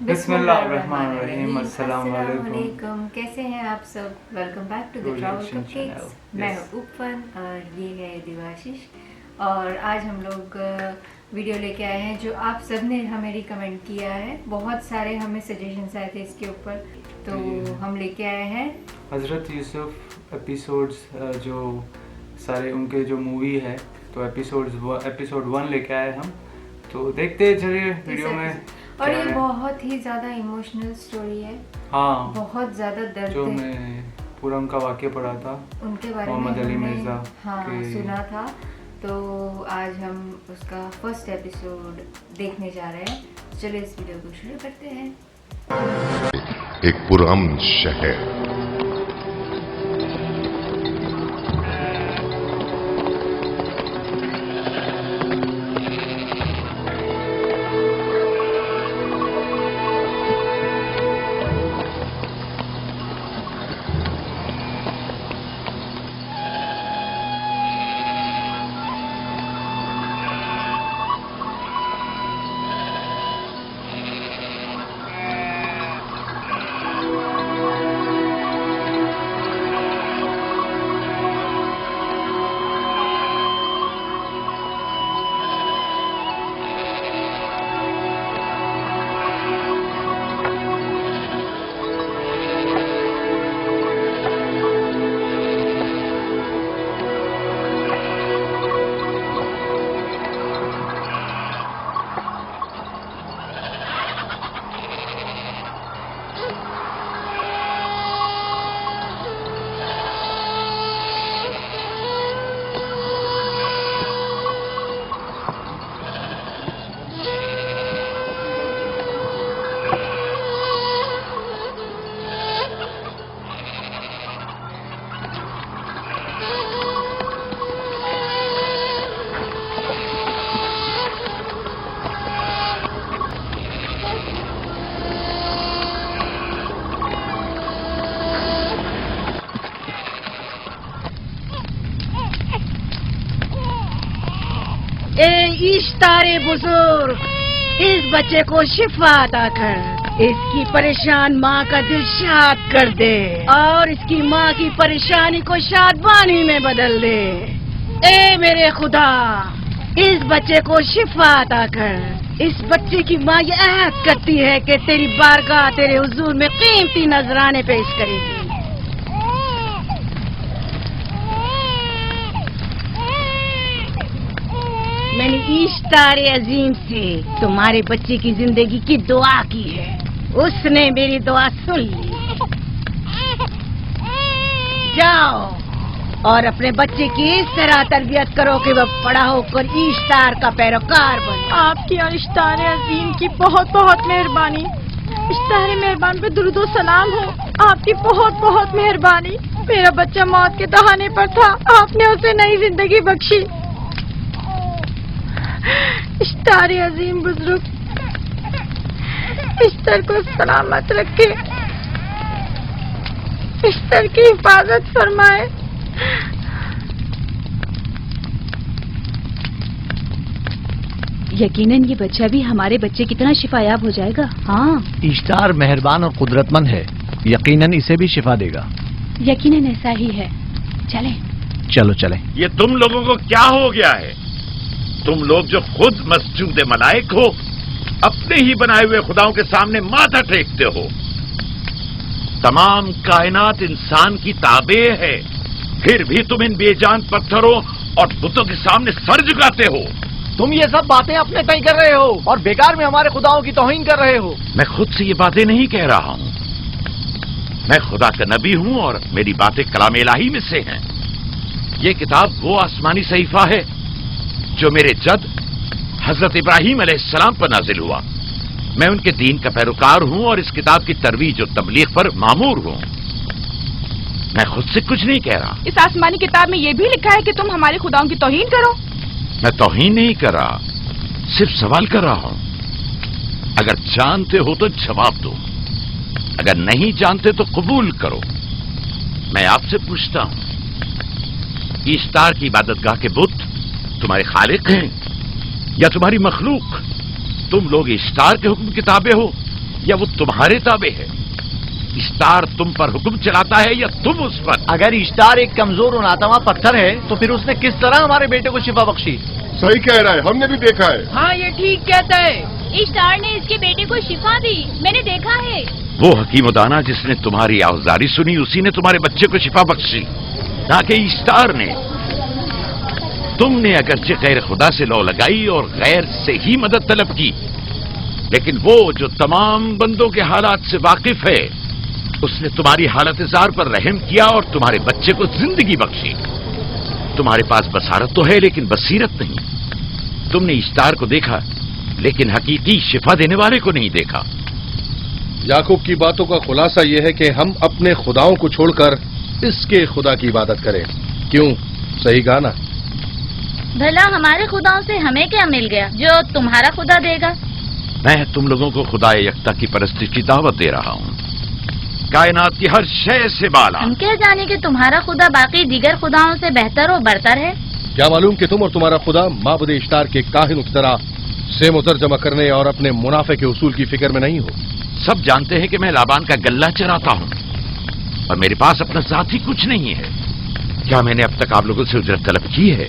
بسم اللہ الرحمن الرحیم. السلام علیکم. کیسے ہیں آپ سب؟ Welcome back to the travel cupcakes. میں ہوں اوپن اور یہ ہے دیواشش. اور آج ہم لوگ ویڈیو لے کے آئے ہیں جو آپ سب نے ہمیں ریکمینڈ کیا ہے. بہت سارے ہمیں سجیشنس آئے تھے اس کے اوپر, تو ہم لے کے آئے ہیں حضرت یوسف ایپیسوڈز, جو سارے ان کے جو مووی ہے, تو ایپیسوڈ 1 لے کے آئے ہم. تو دیکھتے چلیے ویڈیو میں. اور یہ بہت ہی زیادہ ایموشنل سٹوری ہے. ہاں, بہت زیادہ درد جو ہے. میں پورا ان کا واقعہ پڑھا تھا, ان کے بارے محمد علی مرزا. ہاں سنا تھا. تو آج ہم اس کا فرسٹ ایپیسوڈ دیکھنے جا رہے ہیں. چلے اس ویڈیو کو شروع کرتے ہیں. ایک پرامن شہر, اشتار بزرگ, اس بچے کو شفا عطا کر. اس کی پریشان ماں کا دل شاد کر دے, اور اس کی ماں کی پریشانی کو شادمانی میں بدل دے. اے میرے خدا, اس بچے کو شفا عطا کر. اس بچے کی ماں یہ عہد کرتی ہے کہ تیری بارگاہ, تیرے حضور میں قیمتی نذرانے پیش کرے گی. میں نے اشتار عظیم سے تمہارے بچے کی زندگی کی دعا کی ہے. اس نے میری دعا سن لی. جاؤ اور اپنے بچے کی اس طرح تربیت کرو کہ وہ بڑا ہو کر اشتار کا پیروکار بنے. آپ کی اور اشتار عظیم کی بہت بہت مہربانی. اشتار مہربان پہ درود و سلام ہو. آپ کی بہت بہت مہربانی. میرا بچہ موت کے دہانے پر تھا, آپ نے اسے نئی زندگی بخشی. اشتار عظیم بزرگ اشتر کو سلامت رکھے, اشتر کی حفاظت فرمائے. یقیناً یہ بچہ بھی ہمارے بچے کی طرح شفا یاب ہو جائے گا. ہاں, اشتار مہربان اور قدرت مند ہے, یقیناً اسے بھی شفا دے گا. یقیناً ایسا ہی ہے. چلیں. چلو چلیں. یہ تم لوگوں کو کیا ہو گیا ہے؟ تم لوگ جو خود مسجود ملائک ہو, اپنے ہی بنائے ہوئے خداؤں کے سامنے ماتھا ٹیکتے ہو. تمام کائنات انسان کی تابع ہے, پھر بھی تم ان بے جان پتھروں اور بتوں کے سامنے سر جھکاتے ہو. تم یہ سب باتیں اپنے تئیں کر رہے ہو اور بیکار میں ہمارے خداؤں کی توہین کر رہے ہو. میں خود سے یہ باتیں نہیں کہہ رہا ہوں. میں خدا کا نبی ہوں اور میری باتیں کلام الہی میں سے ہیں. یہ کتاب وہ آسمانی صحیفہ ہے جو میرے جد حضرت ابراہیم علیہ السلام پر نازل ہوا. میں ان کے دین کا پیروکار ہوں اور اس کتاب کی ترویج و تبلیغ پر مامور ہوں. میں خود سے کچھ نہیں کہہ رہا. اس آسمانی کتاب میں یہ بھی لکھا ہے کہ تم ہمارے خداؤں کی توہین کرو. میں توہین نہیں کر رہا, صرف سوال کر رہا ہوں. اگر جانتے ہو تو جواب دو, اگر نہیں جانتے تو قبول کرو. میں آپ سے پوچھتا ہوں, اشتار کی عبادت گاہ کے بت تمہارے خالق ہیں یا تمہاری مخلوق؟ تم لوگ اشتار کے حکم کتابیں ہو یا وہ تمہارے تابع ہے؟ اشتار تم پر حکم چلاتا ہے یا تم اس پر؟ اگر اشتار ایک کمزور اور ناتواں پتھر ہے تو پھر اس نے کس طرح ہمارے بیٹے کو شفا بخشی؟ صحیح کہہ رہا ہے، ہم نے بھی دیکھا ہے۔ ہاں یہ ٹھیک کہتا ہے، اشتار نے اس کے بیٹے کو شفا دی، میں نے دیکھا ہے۔ وہ حکیم و دانا جس نے تمہاری آوازاری سنی اسی نے تمہارے بچے کو شفا بخشی، نہ کہ اشتار نے۔ تم نے اگرچہ غیر خدا سے لو لگائی اور غیر سے ہی مدد طلب کی، لیکن وہ جو تمام بندوں کے حالات سے واقف ہے اس نے تمہاری حالت زار پر رحم کیا اور تمہارے بچے کو زندگی بخشی۔ تمہارے پاس بصارت تو ہے لیکن بصیرت نہیں۔ تم نے اشتار کو دیکھا لیکن حقیقی شفا دینے والے کو نہیں دیکھا۔ یعقوب کی باتوں کا خلاصہ یہ ہے کہ ہم اپنے خداؤں کو چھوڑ کر اس کے خدا کی عبادت کریں۔ کیوں؟ صحیح کہا نا؟ بھلا ہمارے خداؤں سے ہمیں کیا مل گیا جو تمہارا خدا دے گا؟ میں تم لوگوں کو خدا یکتا کی پرستی کی دعوت دے رہا ہوں، کائنات کی ہر شے سے بالا۔ ہم کیا جانے کہ تمہارا خدا باقی دیگر خداؤں سے بہتر و برتر ہے؟ کیا معلوم کہ تم اور تمہارا خدا معبود اشتار کے کاہنوں کی طرح سیم و زر جمع کرنے اور اپنے منافع کے اصول کی فکر میں نہیں ہو؟ سب جانتے ہیں کہ میں لابان کا غلہ چراتا ہوں اور میرے پاس اپنا ذاتی کچھ نہیں ہے۔ کیا میں نے اب تک آپ لوگوں سے اجرت طلب کی ہے؟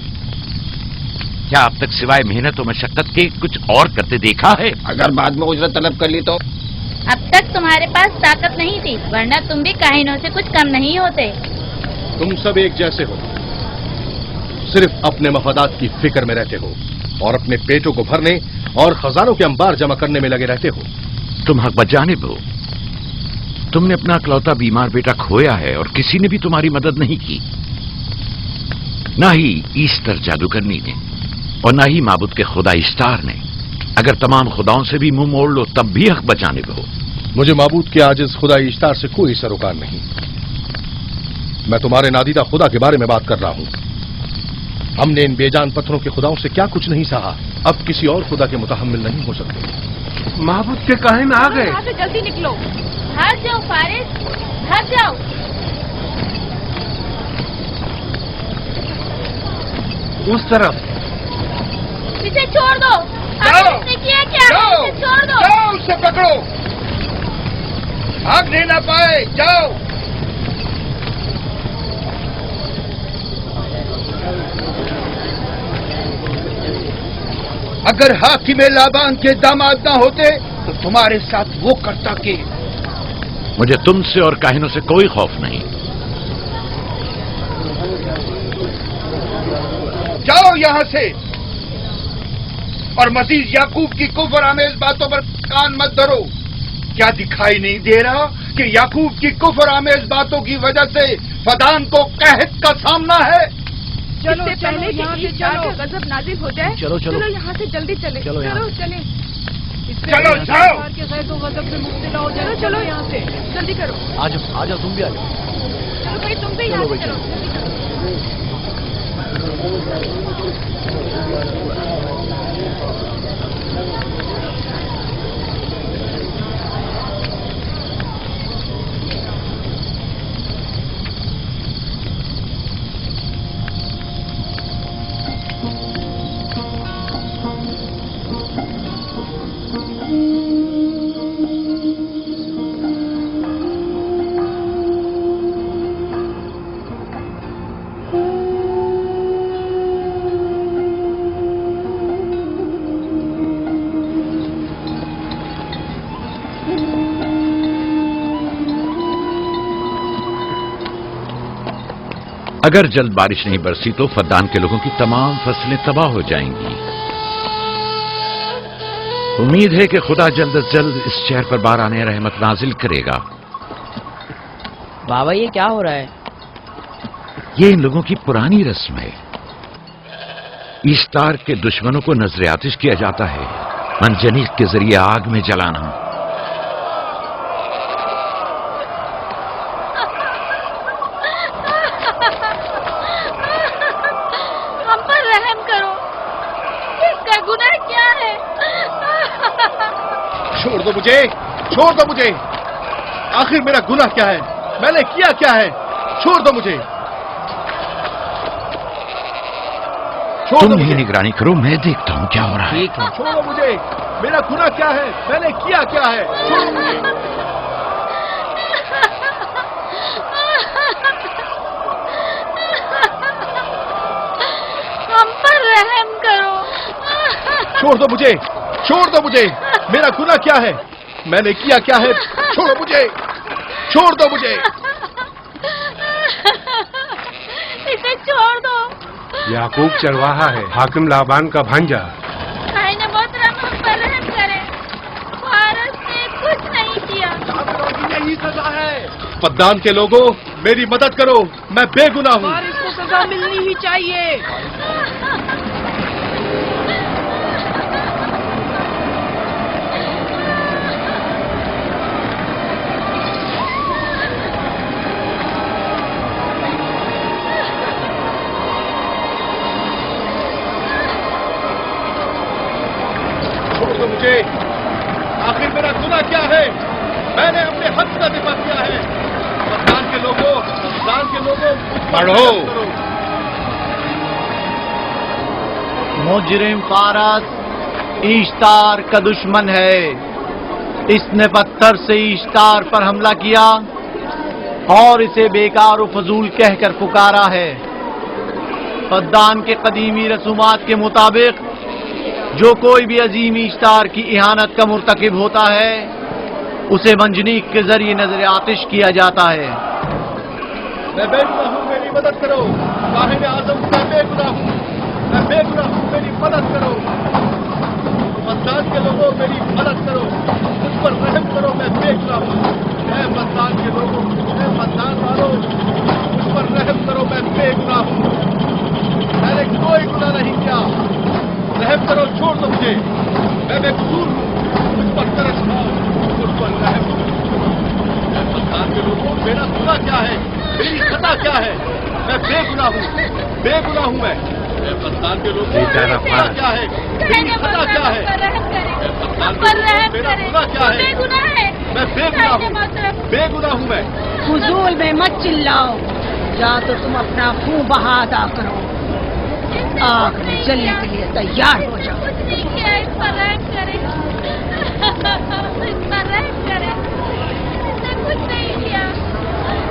کیا اب تک سوائے محنت و مشقت کے کچھ اور کرتے دیکھا ہے؟ اگر بعد میں اجرت طلب کر لی تو؟ اب تک تمہارے پاس طاقت نہیں تھی، ورنہ تم بھی کاہنوں سے کچھ کم نہیں ہوتے۔ تم سب ایک جیسے ہو، صرف اپنے مفادات کی فکر میں رہتے ہو اور اپنے پیٹوں کو بھرنے اور خزانوں کے انبار جمع کرنے میں لگے رہتے ہو۔ تم حق بجانب ہو۔ تم نے اپنا اکلوتا بیمار بیٹا کھویا ہے اور کسی نے بھی تمہاری مدد نہیں کی، نہ ہی ایسٹر جادوگرنی نے اور نہ ہی معبود کے خدا اشتار نے۔ اگر تمام خداؤں سے بھی منہ موڑ لو تب بھی حق بجانب ہو۔ مجھے معبود کے عاجز خدا اشتار سے کوئی سروکار نہیں۔ میں تمہارے نادیدہ خدا کے بارے میں بات کر رہا ہوں۔ ہم نے ان بے جان پتھروں کے خداؤں سے کیا کچھ نہیں سہا، اب کسی اور خدا کے متحمل نہیں ہو سکتے۔ معبود کے کاہن آ گئے۔ یہاں سے جلدی نکلو۔ بھاگ جاؤ فارس، بھاگ جاؤ۔ اس طرف اسے چھوڑ دو۔ آپ نے کیا کیا؟ اسے چھوڑ دو۔ جاؤ اسے پکڑو، بھاگنے نہ پائے، جاؤ۔ اگر حاکم لابان کے داماد نہ ہوتے تو تمہارے ساتھ وہ کرتا کہ۔ مجھے تم سے اور کاہنوں سے کوئی خوف نہیں۔ جاؤ یہاں سے، اور مزید یعقوب کی کفر آمیز باتوں پر کان مت دھرو۔ کیا دکھائی نہیں دے رہا کہ یعقوب کی کفر آمیز باتوں کی وجہ سے فدان کو قحط کا سامنا ہے؟ چلو پہلے یہاں سے چلو، غضب نازل ہو جائے۔ چلو یہاں سے جلدی چلے۔ چلو یہاں سے۔ چلیں۔ چلو جاؤ۔ کے غیر و غضب سے مبتلا ہو جائے۔ چلو یہاں سے جلدی کرو۔ آ جاؤ تم بھی آ جاؤ۔ چلو بھائی تم بھی یہاں سے چلو۔ اگر جلد بارش نہیں برسی تو فدان کے لوگوں کی تمام فصلیں تباہ ہو جائیں گی۔ امید ہے کہ خدا جلد از جلد اس شہر پر باران رحمت نازل کرے گا۔ بابا یہ کیا ہو رہا ہے؟ یہ ان لوگوں کی پرانی رسم ہے۔ ایسٹار کے دشمنوں کو نذر آتش کیا جاتا ہے، منجنیق کے ذریعے آگ میں جلانا۔ ہم پر رحم کرو، اس کا گناہ کیا ہے؟ چھوڑ دو مجھے، چھوڑ دو مجھے۔ آخر میرا گناہ کیا ہے؟ میں نے کیا کیا ہے؟ چھوڑ دو مجھے، چھوڑ تم دو ہی مجھے، نگرانی کرو، میں دیکھتا ہوں کیا ہو رہا ہے۔ ٹھیک ہے۔ چھوڑو مجھے۔ میرا گناہ کیا ہے؟ میں نے کیا کیا ہے؟ چھوڑو مجھے۔ ہم پر رحم کرو۔ چھوڑ دو مجھے، چھوڑ دو مجھے، میرا گناہ کیا ہے؟ میں نے کیا کیا ہے؟ چھوڑو مجھے، چھوڑ دو مجھے۔ اسے چھوڑ دو۔ یعقوب چرواہا ہے، حاکم لابان کا بھانجا۔ بھائی محترم ہم پر رحم کرے، فارس نے کچھ نہیں کیا۔ یہی سزا ہے۔ پدان کے لوگوں میری مدد کرو، میں بے گناہ ہوں۔ فارس کو سزا ملنی ہی چاہیے۔ مجھے آخر میرا گناہ کیا ہے؟ میں نے اپنے حق کا دفاع کیا ہے۔ پردان کے لوگوں پڑھو۔ مجرم فارس ایشتار کا دشمن ہے، اس نے پتھر سے ایشتار پر حملہ کیا اور اسے بیکار و فضول کہہ کر پکارا ہے۔ پدان کے قدیمی رسومات کے مطابق جو کوئی بھی عظیم ایشتار کی اہانت کا مرتکب ہوتا ہے اسے منجنیق کے ذریعے نظر آتش کیا جاتا ہے۔ میں بے گناہ ہوں، میری مدد کرو۔ صاحب اعظم میں بے گناہ ہوں، میں بے گناہ ہوں، میری مدد کرو۔ پدان کے لوگوں میری مدد کرو، مجھ پر رحم کرو، میں بے گناہ ہوں۔ اے پدان کے لوگوں، اے پدان والوں، مجھ پر رحم کرو، میں بے گناہ ہوں۔ میں نے کوئی گناہ نہیں کیا، رحم کرو، چھوڑ دو مجھے، میں بے قصور ہوں، مجھ پر ترس کھاؤ، مجھ پر رحم کرو۔ اے پدان کے لوگوں میرا گناہ کیا ہے؟ میری خطا کیا ہے؟ میں بے گناہ ہوں، بے گناہ ہوں میں۔ اے پدان کے لوگوں میرا گناہ کیا ہے؟ میری خطا کیا ہے؟ اے پدان کے لوگوں میرا گناہ کیا ہے؟ میں بے گناہ ہوں، بے گناہ ہوں میں۔ فضول میں مت چلاؤ، یا تو تم اپنا خون بہا ادا کرو، آگ میں جلنے کے لیے تیار ہو جاؤ۔ کچھ نہیں کیا، اس پر رحم کرے، اس پر رحم کرے، اس نے کچھ نہیں کیا،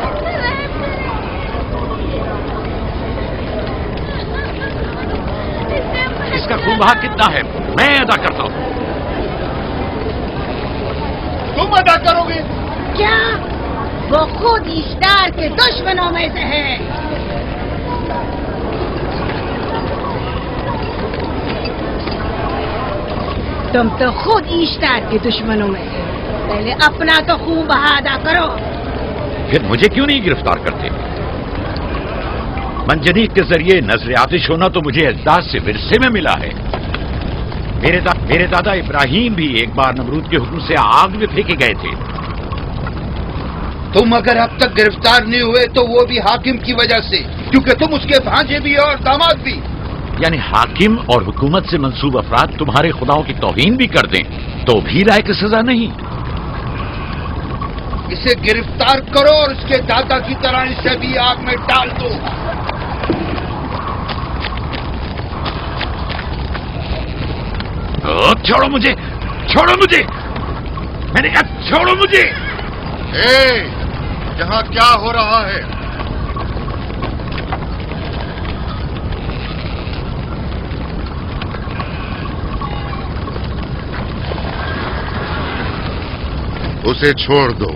اس پر رحم کرے۔ اس کا خون بہا کتنا ہے میں ادا کرتا ہوں۔ تم ادا کرو گے؟ کیا وہ خود ایشتار کے دشمنوں میں سے ہے؟ تم تو خود ایشتار کے دشمنوں میں ہے، پہلے اپنا تو خون بہا ادا کرو۔ پھر مجھے کیوں نہیں گرفتار کرتے؟ منجنیق کے ذریعے نظر آتش ہونا تو مجھے اجداد سے ورثے میں ملا ہے۔ میرے دادا ابراہیم بھی ایک بار نمرود کے حکم سے آگ میں پھینکے گئے تھے۔ تم اگر اب تک گرفتار نہیں ہوئے تو وہ بھی حاکم کی وجہ سے، کیونکہ تم اس کے بھانجے بھی اور داماد بھی۔ یعنی حاکم اور حکومت سے منسوب افراد تمہارے خداؤں کی توہین بھی کر دیں تو بھی لائق سزا نہیں؟ اسے گرفتار کرو اور اس کے دادا کی طرح اسے بھی آگ میں ڈال دو۔ چھوڑو مجھے، چھوڑو مجھے، میں نے کہا چھوڑو مجھے۔ یہاں کیا ہو رہا ہے؟ اسے چھوڑ دو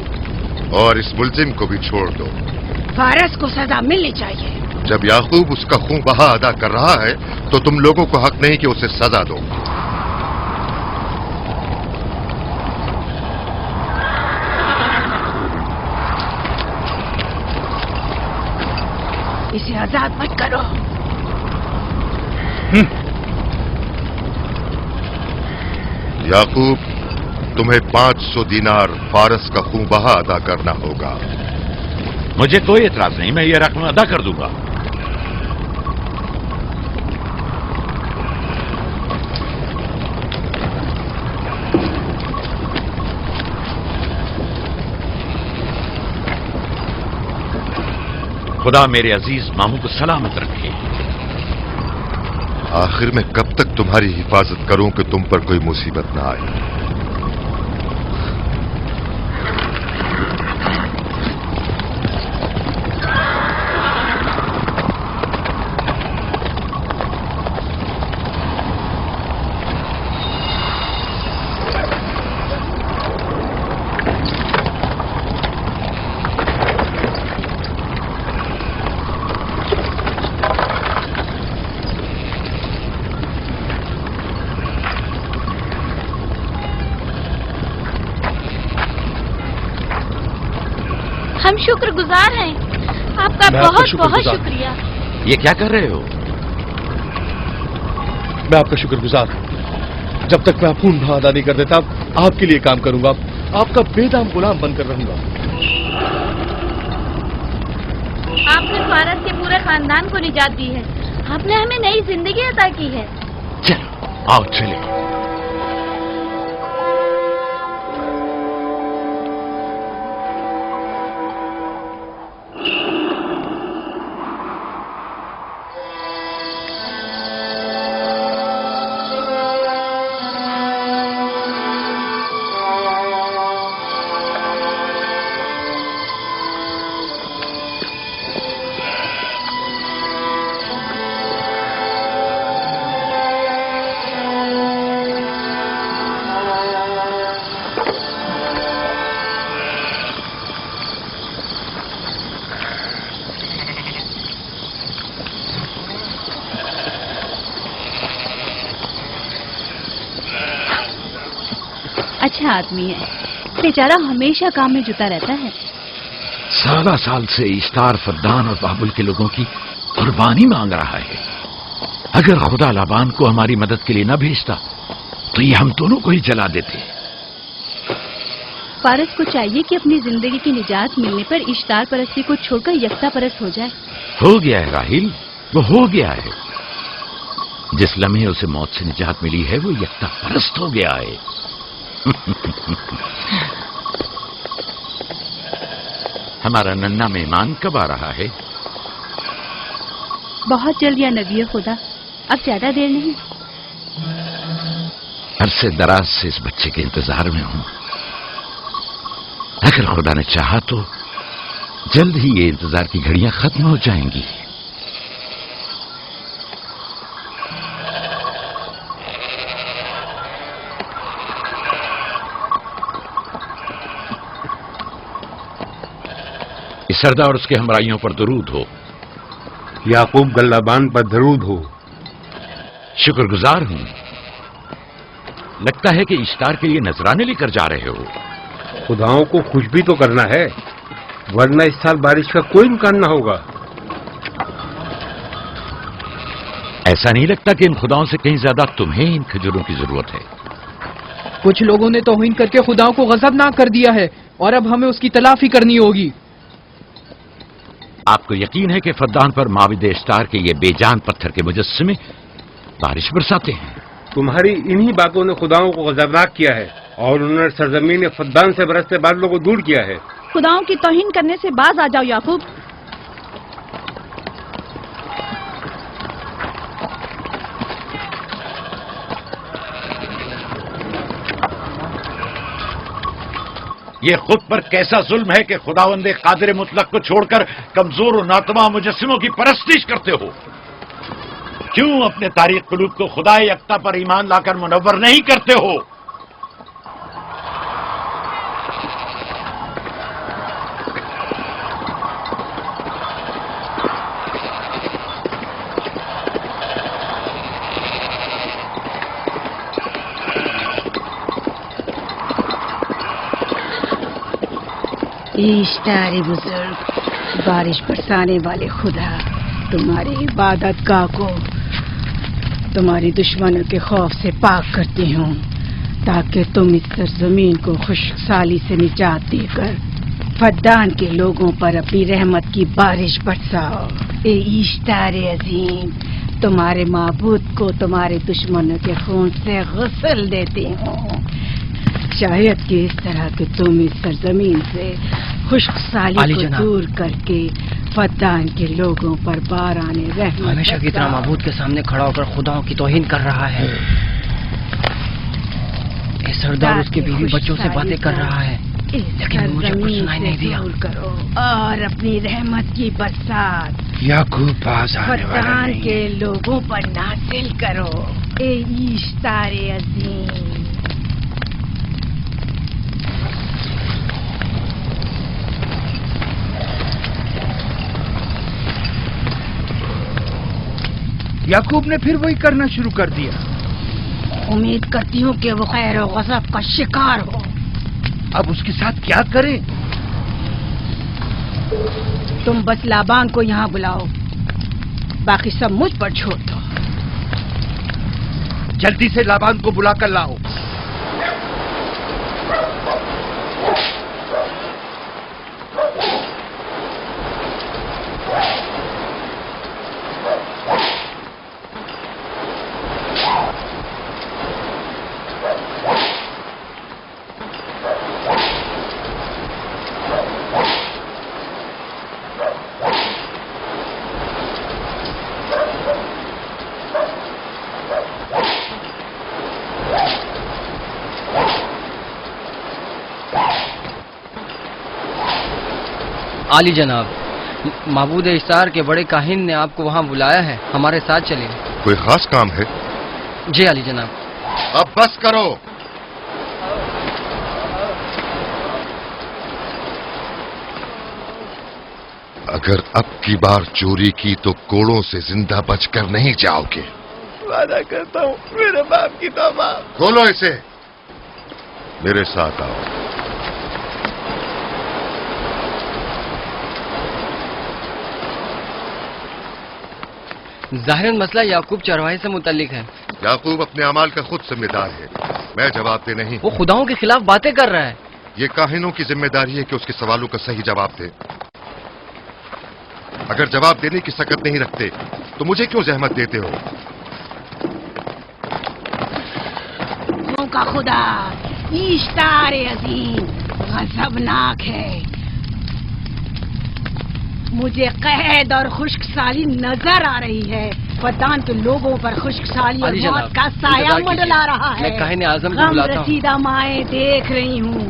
اور اس ملزم کو بھی چھوڑ دو۔ فارس کو سزا ملنی چاہیے۔ جب یعقوب اس کا خون بہا ادا کر رہا ہے تو تم لوگوں کو حق نہیں کہ اسے سزا دو۔ اسے آزاد مت کرو۔ یعقوب، تمہیں 500 دینار فارس کا خون بہا ادا کرنا ہوگا۔ مجھے کوئی اعتراض نہیں، میں یہ رقم ادا کر دوں گا۔ خدا میرے عزیز ماموں کو سلامت رکھے۔ आखिर मैं कब तक तुम्हारी हिफाजत करूं कि तुम पर कोई मुसीबत ना आए। हम शुक्रगुजार हैं आपका, बहुत बहुत शुक्रिया। ये क्या कर रहे हो? मैं आपका शुक्रगुजार। जब तक मैं पूर्ण भाव अदा नहीं कर देता आपके लिए काम करूंगा, आपका बेदाम गुलाम बनकर रहूंगा। आपने फारस के पूरे खानदान को निजात दी है, आपने हमें नई जिंदगी अता की है। चलो आओ चले। अच्छा आदमी है, बेचारा हमेशा काम में जुटा रहता है। साला साल से इश्तार, फद्दान और बाबुल के लोगों की कुर्बानी मांग रहा है। अगर खुदा लाबान को हमारी मदद के लिए न भेजता तो ये हम दोनों को ही जला देते। फारस को चाहिए कि अपनी जिंदगी की निजात मिलने पर इश्तार परस्ती को छोड़कर यकता परस्त हो जाए। हो गया है राहिल, वो हो गया है। जिस लम्हे उसे मौत से निजात मिली है वो यकता परस्त हो गया है। हमारा नन्ना मेहमान कब आ रहा है? बहुत जल्द या नबी खुदा, अब ज्यादा देर नहीं। अरसे दराज से इस बच्चे के इंतजार में हूं। अगर खुदा ने चाहा तो जल्द ही ये इंतजार की घड़ियां खत्म हो जाएंगी। इस सरदार और उसके हमराइयों पर दरूद हो। याकूब गल्लाबान पर दरूद हो। शुक्रगुजार हूं। लगता है कि इश्तार के लिए नजराने लेकर जा रहे हो। खुदाओं को खुश भी तो करना है, वरना इस साल बारिश का कोई इम्कान ना होगा। ऐसा नहीं लगता कि इन खुदाओं से कहीं ज्यादा तुम्हें इन खजूरों की जरूरत है? कुछ लोगों ने तौहीन करके खुदाओं को गजबनाक कर दिया है और अब हमें उसकी तलाफी करनी होगी। आपको यकीन है कि फद्दान पर माविद इश्तार के ये बेजान पत्थर के मुजस्समे बारिश बरसाते हैं? तुम्हारी इन्हीं बातों ने खुदाओं को गजबनाक किया है और उन्होंने सरजमीन फद्दान से बरसते बादलों को दूर किया है। खुदाओं की तौहीन करने से बाज आ जाओ याकूब। ये खुद पर कैसा जुल्म है कि खुदावंदे कादिर मुतलक को छोड़कर कमजोर और नातमा मुजस्सिमों की परस्तिश करते हो। क्यों अपने तारीख कुलूब को खुदा यकता पर ईमान लाकर मुनव्वर नहीं करते हो? इश्तार बुजुर्ग, बारिश बरसाने वाले खुदा, तुम्हारी इबादत गाह को तुम्हारी दुश्मनों के खौफ से पाक करती हूँ ताकि तुम इस सरजमीन को खुशहाली से निजात देकर फद्दान के लोगों पर अपनी रहमत की बारिश बरसाओ। ए इश्तार अजीम, तुम्हारे माबूद को तुम्हारे दुश्मनों के खून से गुस्ल देती हूँ। शायद कि इस तरह कि तुम इस सरजमीन से खुशहाली को दूर करके फद्दान के लोगों पर बारान रहमत हमेशा की तरह माबूद के सामने खड़ा होकर खुदाओं की तौहीन कर रहा है। ये सरदार उसके बीवी बच्चों से बातें कर रहा है, लेकिन मुझे कुछ सुनाई नहीं दिया। करो और अपनी रहमत की बरसात याकूब पास आने वाला फद्दान नहीं। के लोगों पर नाजिल करो। ए इश्तारे अजीम, याकूब ने फिर वही करना शुरू कर दिया। उम्मीद करती हूँ कि वो खैर और गज़ब का शिकार हो। अब उसके साथ क्या करें? तुम बस लाबान को यहाँ बुलाओ, बाकी सब मुझ पर छोड़ दो। जल्दी से लाबान को बुला कर लाओ। आली जनाब, माबूद इश्तार के बड़े काहिन ने आपको वहाँ बुलाया है, हमारे साथ चलिए। कोई खास काम है? जी आली जनाब। अब बस करो। अगर अब की बार चोरी की तो कोड़ों से जिंदा बचकर नहीं जाओगे। वादा करता हूँ, मेरे बाप की तौबा। खोलो इसे, मेरे साथ आओ। जाहिरन मसला याकूब चरवाहे से मुतल्लिक है। याकूब अपने अमाल का खुद जिम्मेदार है, मैं जवाब दे नहीं। वो खुदाओं के खिलाफ बातें कर रहा है। ये काहिनों की जिम्मेदारी है कि उसके सवालों का सही जवाब दे। अगर जवाब देने की सकत नहीं रखते तो मुझे क्यों जहमत देते हो? का खुदा इश्तार अजीम गजबनाक है। मुझे कैद और खुश्कसाली नजर आ रही है। फद्दान के लोगों पर खुश्कसाली और मौत का साया मंडला रहा है। मैं काहिन आज़म को गम बुलाता हूं। रसीदा माएं देख रही हूँ।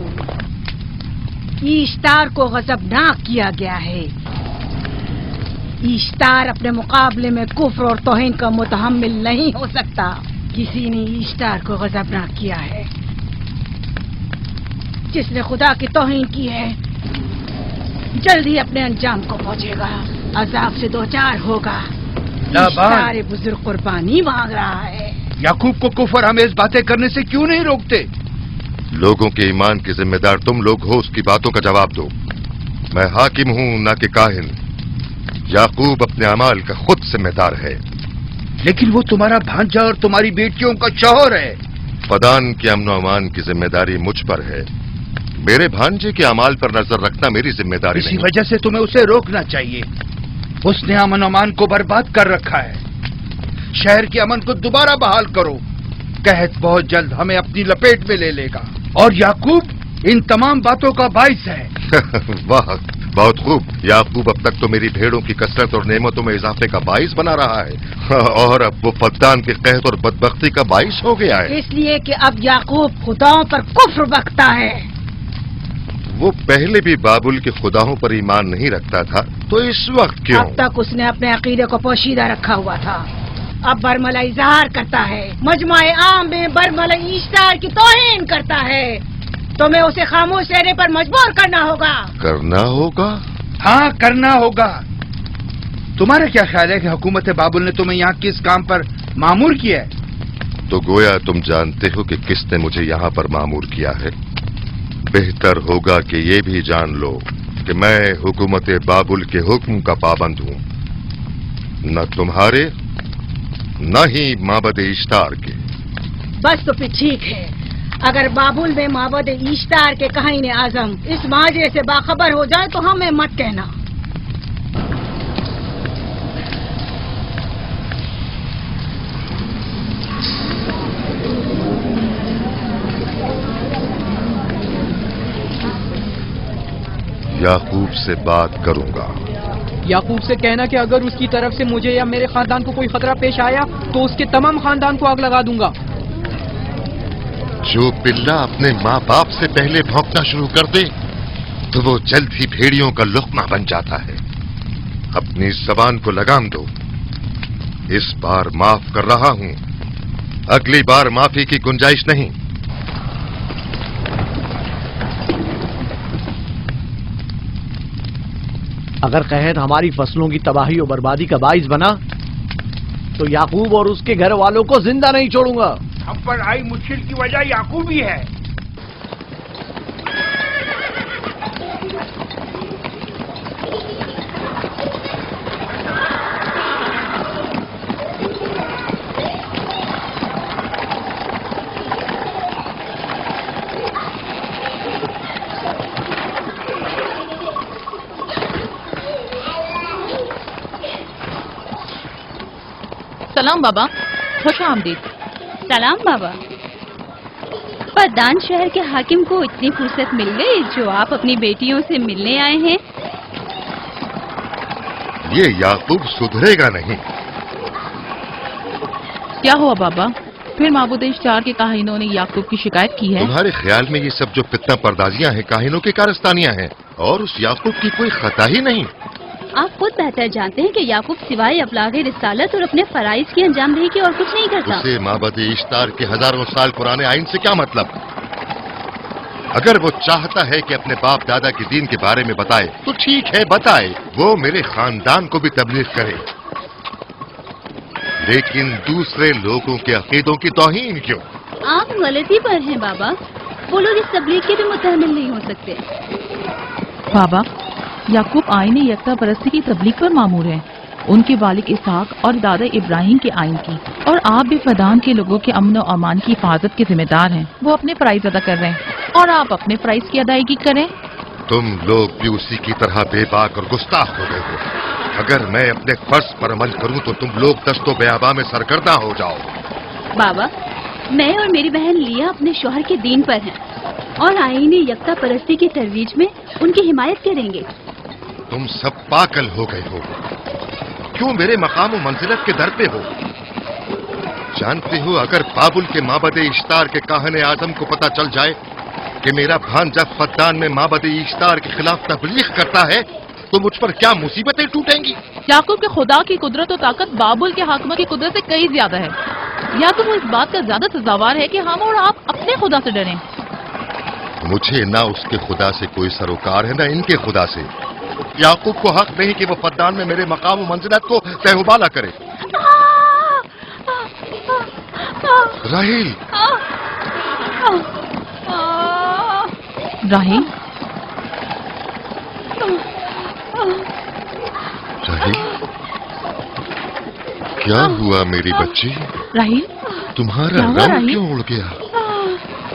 इश्तार को गजबनाक किया गया है। इश्तार अपने मुकाबले में कुफ्र और तौहीन का मुतहम्मिल नहीं हो सकता। किसी ने इश्तार को गजबनाक किया है। जिसने खुदा की तौहीन की है जल्दी अपने अंजाम को पहुंचेगा, अजाब से दो चार होगा। इश्तार बुजुर्ग कुर्बानी मांग रहा है। याकूब को कुफर हमें इस बातें करने से क्यों नहीं रोकते? लोगों के ईमान के जिम्मेदार तुम लोग हो, उसकी बातों का जवाब दो। मैं हाकिम हूं ना कि काहिन। याकूब अपने अमाल का खुद जिम्मेदार है। लेकिन वो तुम्हारा भांजा और तुम्हारी बेटियों का शौहर है। फदान के अमन और अमान की जिम्मेदारी मुझ पर है। मेरे भांजे के अमाल पर नजर रखना मेरी जिम्मेदारी इसी नहीं। वजह से तुम्हें उसे रोकना चाहिए। उसने अमन अमान को बर्बाद कर रखा है। शहर के अमन को दोबारा बहाल करो। कहत बहुत जल्द हमें अपनी लपेट में ले लेगा और याकूब इन तमाम बातों का बाइस है। वाह, बहुत खूब। याकूब अब तक तो मेरी भेड़ों की कसरत और नेमतों में इजाफे का बाइस बना रहा है और अब वो फद्दान के कहत और बदबख्ती का बाइस हो गया है। इसलिए कि अब याकूब खुदाओं पर कुफ्र बकता है। वो पहले भी बाबुल के खुदाओं पर ईमान नहीं रखता था, तो इस वक्त क्यों? अब तक उसने अपने अकीदे को पोशीदा रखा हुआ था, अब बरमला इजहार करता है। मजमाए आम में बरमला इश्तार की तौहीन करता है। तुम्हें उसे खामोश रहने पर मजबूर करना होगा। करना होगा? हाँ, करना होगा। तुम्हारा क्या ख्याल है कि हुकूमत बाबुल ने तुम्हें यहाँ किस काम पर मामूर किया है? तो गोया तुम जानते हो कि किसने मुझे यहाँ पर मामूर किया है। बेहतर होगा कि ये भी जान लो कि मैं हुकूमत बाबुल के हुक्म का पाबंद हूँ, न तुम्हारे न ही माबद इश्तार के। बस तो फिर ठीक है। अगर बाबुल में माबद इश्तार के काहिन आजम इस माजरे से बाखबर हो जाए तो हमें मत कहना। याकूब से बात करूंगा। याकूब से कहना कि अगर उसकी तरफ से मुझे या मेरे खानदान को कोई खतरा पेश आया तो उसके तमाम खानदान को आग लगा दूंगा। जो पिल्ला अपने माँ बाप से पहले भौंकना शुरू कर दे तो वो जल्द ही भेड़ियों का लुक़मा बन जाता है। अपनी ज़बान को लगाम दो। इस बार माफ कर रहा हूं, अगली बार माफी की गुंजाइश नहीं। अगर कहत हमारी फसलों की तबाही और बर्बादी का बाइस बना तो याकूब और उसके घर वालों को जिंदा नहीं छोड़ूंगा। हम पर आई मुश्किल की वजह याकूब ही है। सलाम बाबा, खुश आमदीद। सलाम बाबा। पदान शहर के हाकिम को इतनी फुर्सत मिल गई जो आप अपनी बेटियों से मिलने आए हैं। ये याकूब सुधरेगा नहीं। क्या हुआ बाबा? फिर माबूद इश्तार के काहिनों ने याकूब की शिकायत की है? तुम्हारे ख्याल में ये सब जो फितना पर्दाजियां हैं काहिनों की कारस्तानियां हैं और उस याकूब की कोई खता ही नहीं। आप खुद बेहतर जानते हैं कि याकूब सिवाय अबलागे रिसालत और अपने फराइज की अंजामदही की और कुछ नहीं करता। उसे माबद इश्तार के हजारों साल पुराने आइन से क्या मतलब? अगर वो चाहता है कि अपने बाप दादा के दीन के बारे में बताए तो ठीक है, बताए। वो मेरे खानदान को भी तबलीग करे, लेकिन दूसरे लोगों के अकीदों की तौहीन क्यों? आप गलती पर हैं बाबा। वो लोग इस तबलीग के भी मुतहम्मिल नहीं हो सकते। बाबा, याकूब आईन यकता परस्ती की तबलीग पर मामूर है, उनके वालिद इसहाक और दादा इब्राहिम के आइन की, और आप भी फदान के लोगों के अमन और अमान की हिफाजत के जिम्मेदार हैं। वो अपने फराइज अदा कर रहे हैं और आप अपने फराइज की अदायगी करें। तुम लोग भी उसी की तरह बेबाक और गुस्ताख हो गए हो। अगर मैं अपने फर्ज पर अमल करूं तो तुम लोग दस्तो बेआबा में सरगर्दा हो जाओ। बाबा, मैं और मेरी बहन लिया अपने शौहर के दीन पर हैं और आईन यकता परस्ती की तरवीज में उनकी हिमायत करेंगे। तुम सब पागल हो गए हो। क्यों मेरे मकाम मंजिलत के दर पे हो? जानते हो, अगर बाबुल के माबद इश्तार के काहने आजम को पता चल जाए कि मेरा भांजा फद्दान में माबद इश्तार के खिलाफ तबलीग करता है तो मुझ पर क्या मुसीबतें टूटेंगी। याकूब के खुदा की कुदरत और ताकत बाबुल के हाकिम की कुदरत से कई ज्यादा है। या तो वो इस बात का ज्यादा सजावार है कि हम और आप अपने खुदा से डरें। मुझे ना उसके खुदा से कोई सरोकार है, ना इनके खुदा से। याकूब को हक नहीं कि वो फद्दान में मेरे मकाम और मंजिलत को तहबाला करे। राहील, राहील, राहील, क्या हुआ मेरी बच्ची? राहील, तुम्हारा रंग क्यों उड़ गया?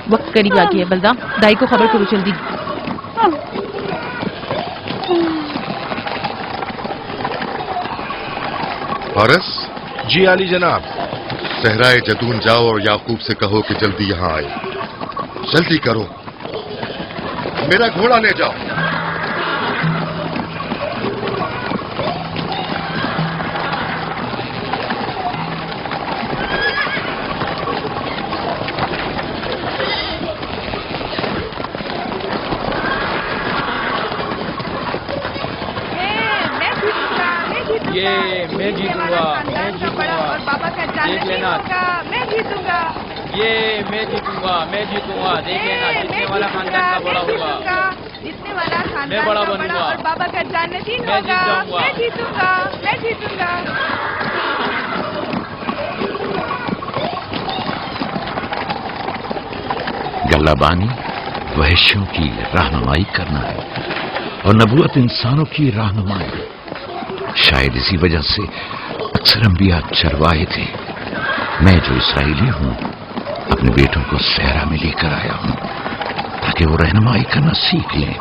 वक्त करीब आ गया है बलदा, दाई को खबर करो जल्दी। फारस? जी आली जनाब। सहराए जदून जाओ और याकूब से कहो कि जल्दी यहाँ आए। जल्दी करो, मेरा घोड़ा ले जाओ। ये मैं जीतूंगा, मैं जीतूंगा, देख लेना। मैं जीतूंगा, ये मैं जीतूंगा, मैं जीतूंगा, देख लेना। जीतने वाला खानदान का बड़ा होगा, जीतने वाला खानदान मैं बड़ा का बनूंगा और बाबा का जानशीन मैं होगा। जीत जाऊंगा। मैं जीतूंगा, मैं जीतूंगा। गल्लाबानी वहशियों की रहनुमाई करना है और नबूवत इंसानों की रहनुमाई। शायद इसी वजह से अक्सर अंबिया चरवाहे थे। मैं जो इसराइली हूं अपने बेटों को सहरा में लेकर आया हूं ताकि वो रहनुमाई करना सीख लें।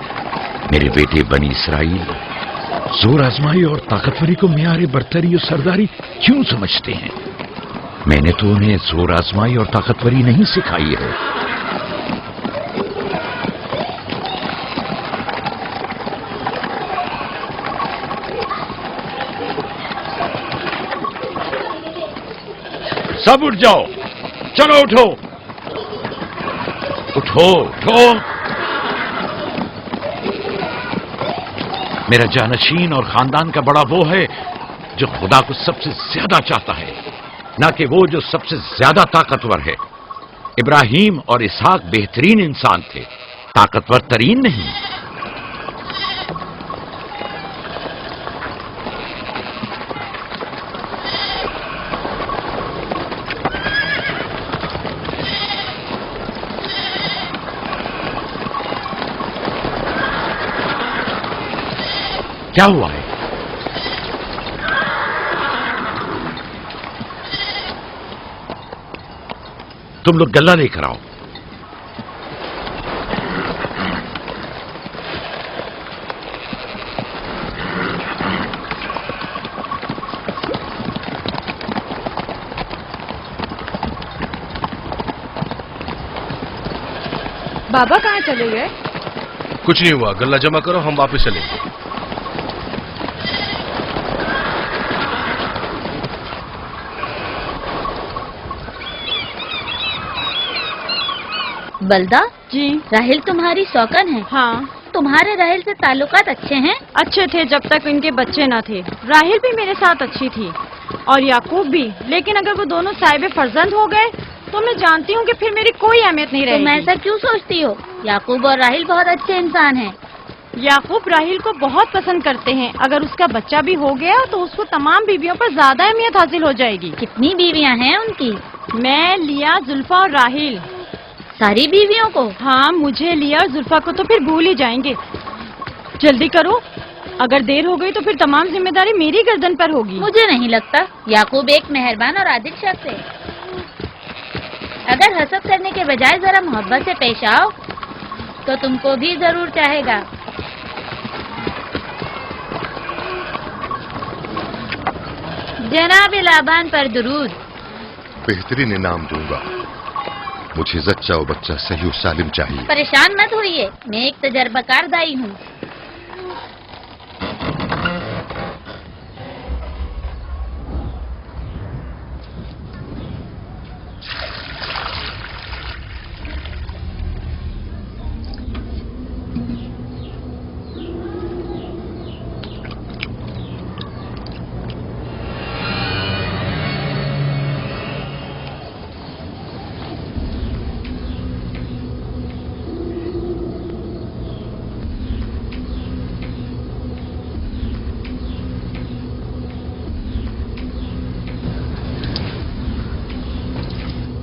मेरे बेटे बनी इसराइल जोर आजमाई और ताकतवरी को मियार बरतरी और सरदारी क्यों समझते हैं? मैंने तो उन्हें जोर आजमाई और ताकतवरी नहीं सिखाई है। सब उठ जाओ, चलो उठो, उठो उठो। मेरा जानशीन और खानदान का बड़ा वो है जो खुदा को सबसे ज्यादा चाहता है, ना कि वो जो सबसे ज्यादा ताकतवर है। इब्राहिम और इसहाक बेहतरीन इंसान थे, ताकतवर तरीन नहीं। क्या हुआ है? तुम लोग गल्ला लेकर आओ। बाबा कहाँ चले गए? कुछ नहीं हुआ, गल्ला जमा करो, हम वापस चलेंगे। बलदा जी। राहिल तुम्हारी शौकन है? हाँ। तुम्हारे राहिल से ताल्लुकात अच्छे हैं? अच्छे थे जब तक इनके बच्चे न थे। राहिल भी मेरे साथ अच्छी थी और याकूब भी, लेकिन अगर वो दोनों साहिब फर्जंद हो गए तो मैं जानती हूँ कि फिर मेरी कोई अहमियत नहीं रहेगी। तुम ऐसा क्यों सोचती हो? याकूब और राहिल बहुत अच्छे इंसान हैं। याकूब राहिल को बहुत पसंद करते हैं। अगर उसका बच्चा भी हो गया तो उसको तमाम बीवियों पर ज्यादा अहमियत हासिल हो जाएगी। कितनी बीवियाँ हैं उनकी? मैं, लिया, जुल्फा और राहिल। सारी बीवियों को? हाँ, मुझे, लिया और जुल्फा को तो फिर भूल ही जाएंगे। जल्दी करो, अगर देर हो गई तो फिर तमाम जिम्मेदारी मेरी गर्दन पर होगी। मुझे नहीं लगता। याकूब एक मेहरबान और आदिल शख्स है। अगर हसद करने के बजाय जरा मोहब्बत से पेश आओ तो तुमको भी जरूर चाहेगा। जनाब लाबान पर दुरूद। बेहतरीन इनाम दूंगा। मुझे जच्चा और बच्चा सही और सालिम चाहिए। परेशान मत होइए, मैं एक तजर्बाकार दाई हूँ।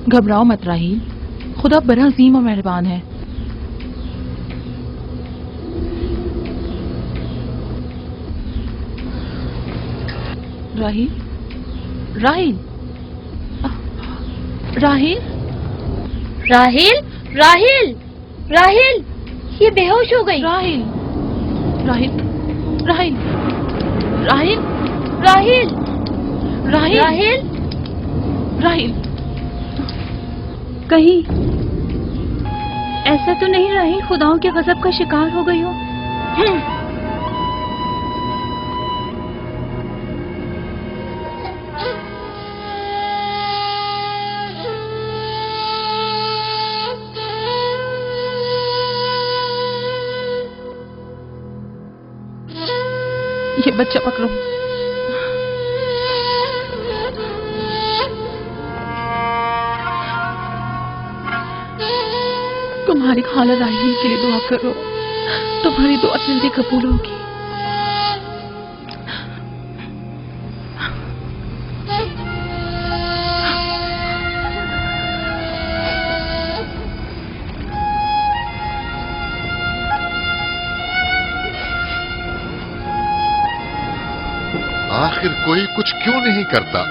घबराओ मत राहील, खुदा बड़ा अजीम और मेहरबान है। राहील, राहील, राहील, राहिल, राहिल, राहिल, ये बेहोश हो गई। राहील, राहील, राहील, राहील, राहिल, राहील, राहिल, राहील, कहीं ऐसा तो नहीं राहिल खुदाओं के गजब का शिकार हो गई हो? ये बच्चा पकड़ो। तुम्हारी खाला राहील के लिए दुआ करो, तुम्हारी दुआ जल्दी कबूल होगी। आखिर कोई कुछ क्यों नहीं करता?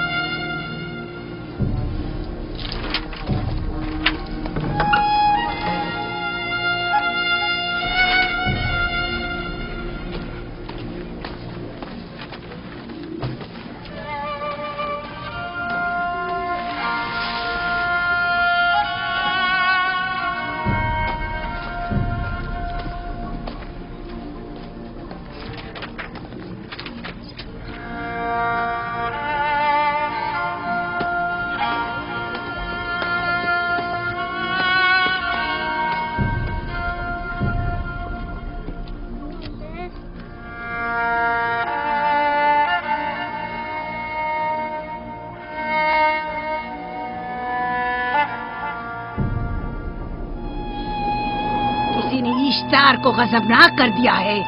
اشتار کو غضبناک کر دیا ہے.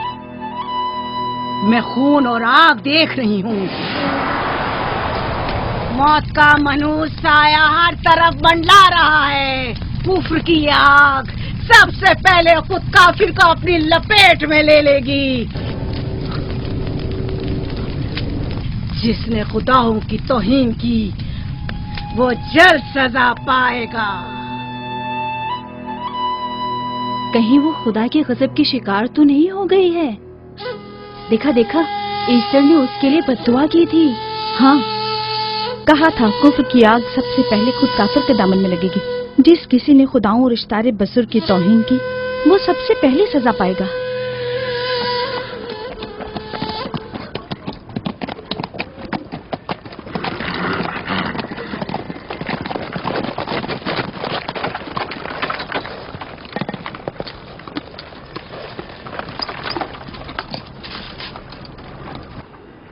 میں خون اور آگ دیکھ رہی ہوں. موت کا منحوس سایہ ہر طرف منڈلا رہا ہے. کفر کی یہ آگ سب سے پہلے خود کافر کو اپنی لپیٹ میں لے لے گی. جس نے خداؤں کی توہین کی وہ جلد سزا پائے گا. کہیں وہ خدا کے غضب کی شکار تو نہیں ہو گئی ہے؟ دیکھا دیکھا ایسٹر نے اس کے لیے بد دعا کی تھی. ہاں کہا تھا کفر کی آگ سب سے پہلے خود کافر کے دامن میں لگے گی. جس کسی نے خداؤں اور اشتار بزرگ کی توہین کی وہ سب سے پہلے سزا پائے گا.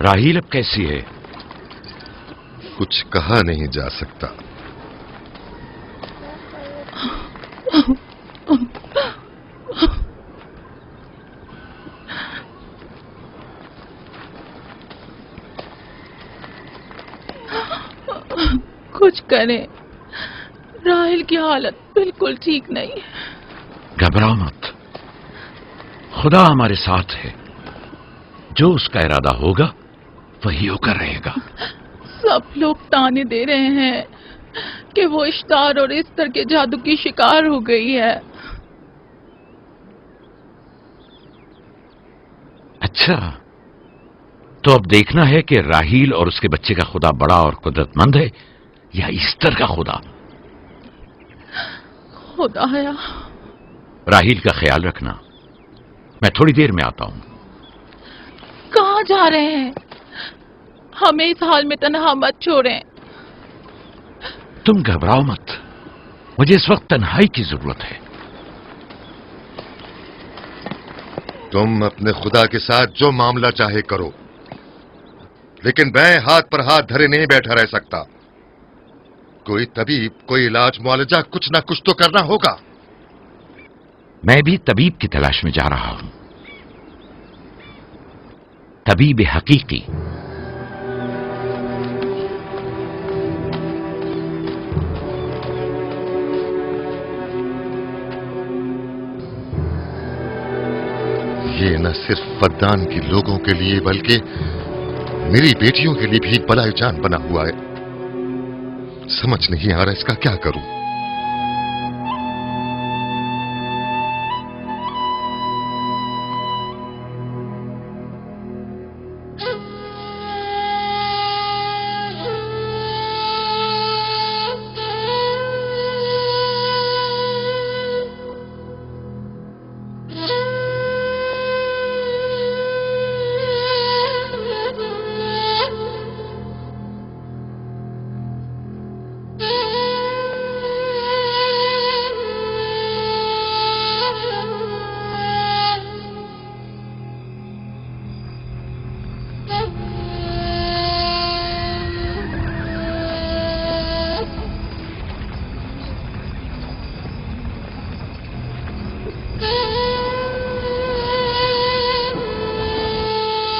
راہیل اب کیسی ہے؟ کچھ کہا نہیں جا سکتا. کچھ کریں، راہیل کی حالت بالکل ٹھیک نہیں ہے. گھبراؤ مت، خدا ہمارے ساتھ ہے. جو اس کا ارادہ ہوگا وہی ہو کر رہے گا. سب لوگ تانے دے رہے ہیں کہ وہ اشتار اور ایسٹر کے جادو کی شکار ہو گئی ہے. اچھا، تو اب دیکھنا ہے کہ راہیل اور اس کے بچے کا خدا بڑا اور قدرت مند ہے یا ایسٹر کا خدا. خدایا، راہیل کا خیال رکھنا. میں تھوڑی دیر میں آتا ہوں. کہاں جا رہے ہیں؟ ہمیں اس حال میں تنہا مت چھوڑیں. تم گھبراؤ مت، مجھے اس وقت تنہائی کی ضرورت ہے. تم اپنے خدا کے ساتھ جو معاملہ چاہے کرو، لیکن میں ہاتھ پر ہاتھ دھرے نہیں بیٹھا رہ سکتا. کوئی طبیب، کوئی علاج، معالجہ، کچھ نہ کچھ تو کرنا ہوگا. میں بھی طبیب کی تلاش میں جا رہا ہوں. طبیب حقیقی. یہ نہ صرف فدان کے لوگوں کے لیے بلکہ میری بیٹیوں کے لیے بھی بلائے جان بنا ہوا ہے. سمجھ نہیں آ رہا اس کا کیا کروں.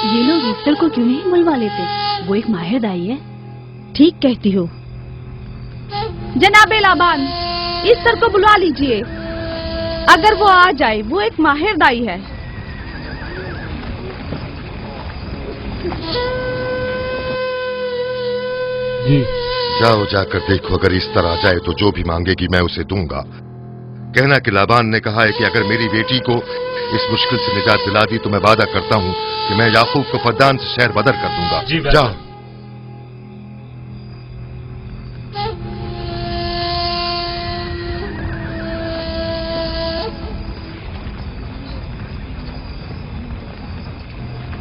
یہ لوگ ایسٹر کو کیوں نہیں بلوا لیتے؟ وہ ایک ماہر دائی ہے. ٹھیک کہتی ہو. جناب لابان، ایسٹر کو بلوا لیجئے. اگر وہ آ جائے، وہ ایک ماہر دائی ہے. جی جاؤ، جا کر دیکھو. اگر اس طرح آ جائے تو جو بھی مانگے گی میں اسے دوں گا. کہنا کہ لابان نے کہا ہے کہ اگر میری بیٹی کو اس مشکل سے نجات دلا دی تو میں وعدہ کرتا ہوں کہ میں یعقوب کو فدان سے شہر بدر کر دوں گا. جاؤ.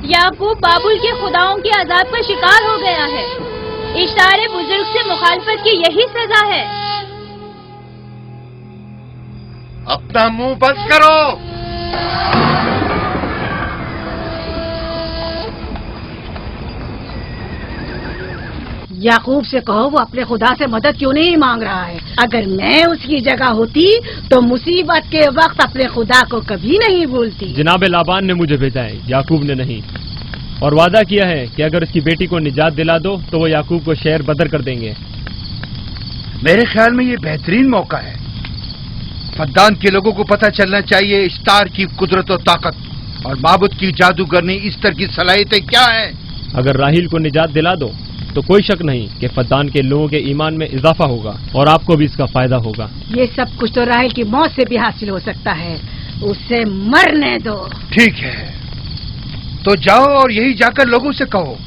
یعقوب بابل کے خداؤں کے عذاب کا شکار ہو گیا ہے. اشتار بزرگ سے مخالفت کی یہی سزا ہے. اپنا منہ بند کرو. याकूब से कहो वो अपने खुदा से मदद क्यों नहीं मांग रहा है। अगर मैं उसकी जगह होती तो मुसीबत के वक्त अपने खुदा को कभी नहीं भूलती। जनाब लाबान ने मुझे भेजा है, याकूब ने नहीं, और वादा किया है कि अगर उसकी बेटी को निजात दिला दो तो वो याकूब को शहर बदर कर देंगे। मेरे ख्याल में ये बेहतरीन मौका है। फद्दान के लोगों को पता चलना चाहिए इश्तार की कुदरत और ताकत और माबुद की जादूगरनी इस्तर की सलाहियतें क्या हैं। अगर राहील को निजात दिला दो तो कोई शक नहीं कि फद्दान के लोगों के ईमान में इजाफा होगा और आपको भी इसका फायदा होगा। ये सब कुछ तो राहील की मौत से भी हासिल हो सकता है, उसे मरने दो। ठीक है, तो जाओ और यही जाकर लोगों से कहो,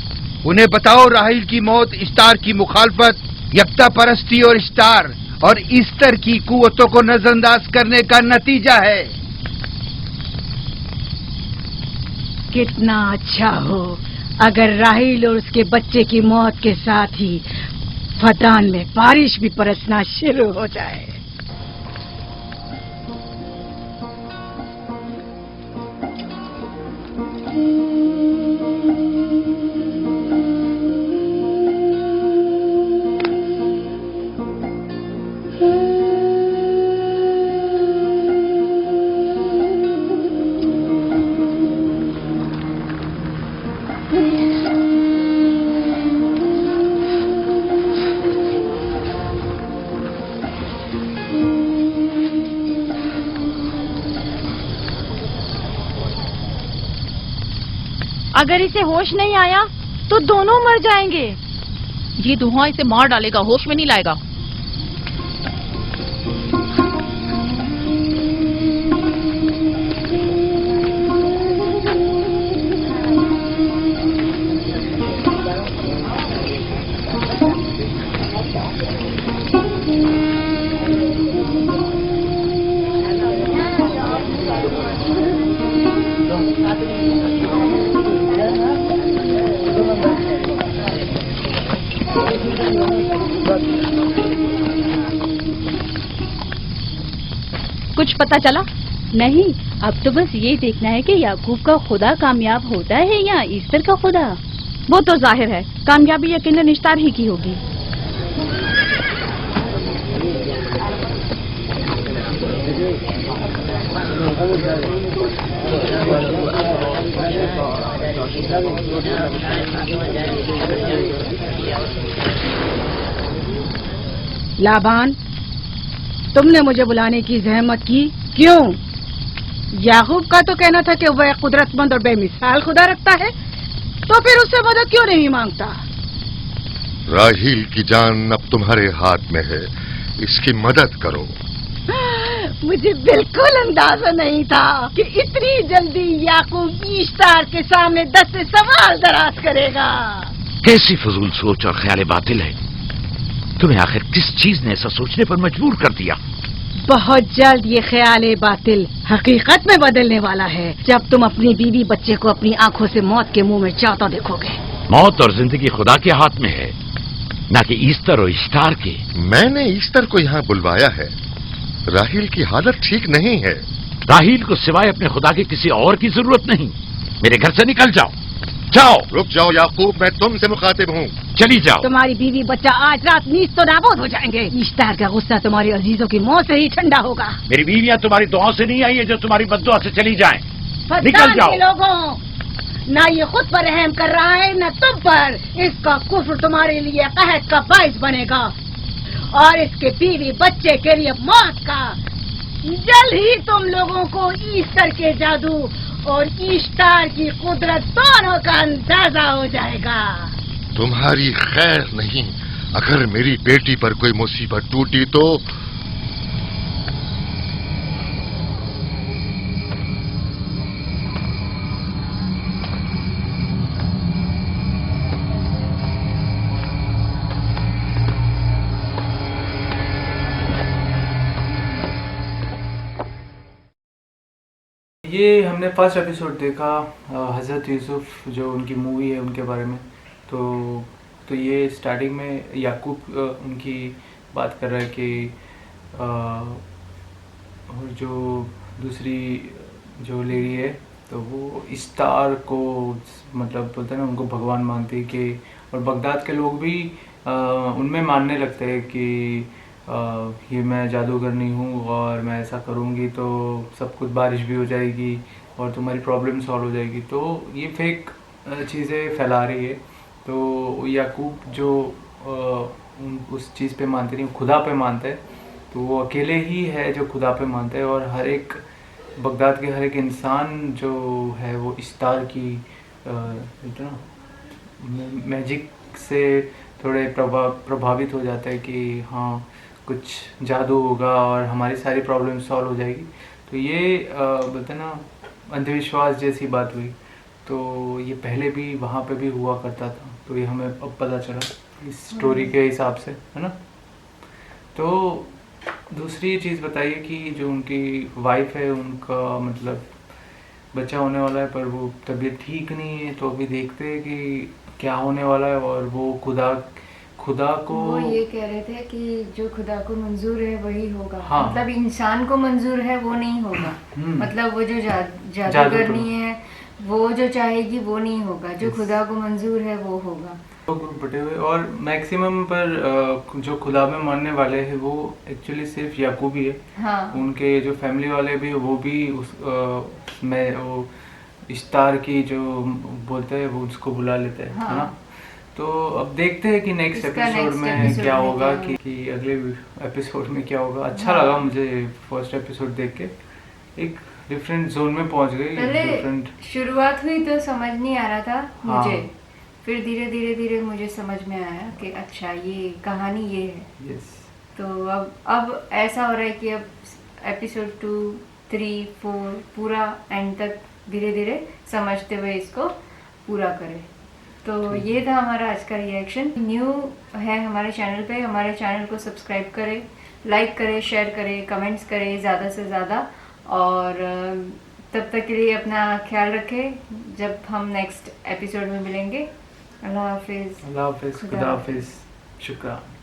उन्हें बताओ राहील की मौत इश्तार की मुखालफत, यकता परस्ती और इश्तार और इस्तर की कुव्वतों को नजरअंदाज करने का नतीजा है। कितना अच्छा हो अगर राहील और उसके बच्चे की मौत के साथ ही फद्दान में बारिश भी बरसना शुरू हो जाए। अगर इसे होश नहीं आया तो दोनों मर जाएंगे। ये धुआं इसे मार डालेगा, होश में नहीं लाएगा। कुछ पता चला? नहीं, अब तो बस ये देखना है कि याकूब का खुदा कामयाब होता है या ईस्टर का खुदा। वो तो जाहिर है कामयाबी यकीनन इश्तार ही की होगी। लाबान, तुमने मुझे बुलाने की जहमत की क्यों? याकूब का तो कहना था कि वह कुदरतमंद और बेमिसाल खुदा रखता है, तो फिर उससे मदद क्यों नहीं मांगता? राहील की जान अब तुम्हारे हाथ में है, इसकी मदद करो। मुझे बिल्कुल अंदाजा नहीं था कि इतनी जल्दी याकूब इश्तार के सामने 10 से सवाल दराज करेगा। कैसी फजूल सोच और ख्याल बातिल है। तुम्हें आखिर किस चीज ने ऐसा सोचने पर मजबूर कर दिया? बहुत जल्द ये ख्याल बातिल हकीकत में बदलने वाला है, जब तुम अपनी बीवी बच्चे को अपनी आंखों से मौत के मुंह में जाता देखोगे। मौत और जिंदगी खुदा के हाथ में है, न कि ईस्टर और इश्तार के। मैंने ईस्टर को यहाँ बुलवाया है। राहील की हालत ठीक नहीं है। राहील को सिवाय अपने खुदा के किसी और की जरूरत नहीं। मेरे घर से निकल जाओ। जाओ। रुक जाओ याकूब, मैं तुमसे मुखातिब हूँ। चली जाओ। तुम्हारी बीवी बच्चा आज रात नीच तो नाबूद हो जाएंगे। इश्तार का गुस्सा तुम्हारे अजीजों की मौत से ही ठंडा होगा। मेरी बीवियां तुम्हारी दुआओं से नहीं आई है जो तुम्हारी बद्दुआ से चली जाएं। निकल जाओ। लोगों, ना ये खुद पर रहम कर रहा है न तुम पर। इसका कुफ्र तुम्हारे लिए कहत का बाइस बनेगा और इसके बीवी बच्चे के लिए मौत का। जल्द ही तुम लोगों को ईस्टर के जादू और इश्तार की कुदरत दोनों का अंदाजा हो जाएगा। तुम्हारी खैर नहीं, अगर मेरी बेटी पर कोई मुसीबत टूटी तो ये हमने फर्स्ट एपिसोड देखा हज़रत यूसुफ जो उनकी मूवी है उनके बारे में। तो ये स्टार्टिंग में याकूब उनकी बात कर रहा है कि और जो दूसरी जो लेडी है तो वो इश्तार को मतलब बोलते हैं ना, उनको भगवान मानती है कि, और बगदाद के लोग भी उनमें मानने लगते हैं कि ये मैं जादूगरनी हूँ और मैं ऐसा करूँगी तो सब कुछ बारिश भी हो जाएगी और तुम्हारी प्रॉब्लम सॉल्व हो जाएगी। तो ये फेक चीज़ें फैला रही है। तो याकूब जो उस चीज़ पे मानते नहीं, खुदा पे मानते हैं, तो वो अकेले ही है जो खुदा पे मानते हैं। और हर एक बगदाद के हर एक इंसान जो है वो इश्तार की मैजिक से थोड़े प्रभावित हो जाता है कि हाँ कुछ जादू होगा और हमारी सारी प्रॉब्लम सॉल्व हो जाएगी। तो ये बोलते ना अंधविश्वास जैसी बात हुई। तो ये पहले भी वहाँ पे भी हुआ करता था, तो ये हमें अब पता चला इस स्टोरी के हिसाब से, है ना। तो दूसरी चीज़ बताइए कि जो उनकी वाइफ है उनका मतलब बच्चा होने वाला है, पर वो तबीयत ठीक नहीं है। तो अभी देखते हैं कि क्या होने वाला है। और वो खुदा को वो ये कह रहे थे कि जो खुदा को मंजूर है वही होगा। हाँ। मतलब इंसान को मंजूर है वो नहीं होगा। मतलब वो जो जादूगरनी है वो जो चाहेगी वो नहीं होगा, जो खुदा को मंजूर है वो होगा। ग्रुप बटे हुए और मैक्सिमम पर जो खुदा में मानने वाले हैं वो एक्चुअली सिर्फ याकूब ही है। हाँ। उनके जो फैमिली वाले भी वो भी में वो इश्तार की जो बोलते हैं वो उसको बुला लेते हैं, है ना। तो अब देखते हैं कि नेक्स्ट एपिसोड में क्या होगा, कि अगले एपिसोड में क्या होगा। अच्छा लगा मुझे फर्स्ट एपिसोड देख के, एक डिफरेंट जोन में पहुंच गई। पहले शुरुआत हुई तो समझ नहीं आ रहा था मुझे, फिर धीरे धीरे मुझे समझ में आया कि अच्छा ये कहानी ये है। yes. तो अब ऐसा हो रहा है कि अब एपिसोड 2, 3, 4 पूरा एंड तक धीरे धीरे समझते हुए इसको पूरा करें। तो ये था हमारा आज का रिएक्शन। न्यू है हमारे चैनल पे, हमारे चैनल को सब्सक्राइब करें, लाइक करें, शेयर करें, कमेंट्स करें ज़्यादा से ज़्यादा। और तब तक के लिए अपना ख्याल रखें, जब हम नेक्स्ट एपिसोड में मिलेंगे। अल्लाह हाफिज़। खुदा हाफिज़, शुक्रान।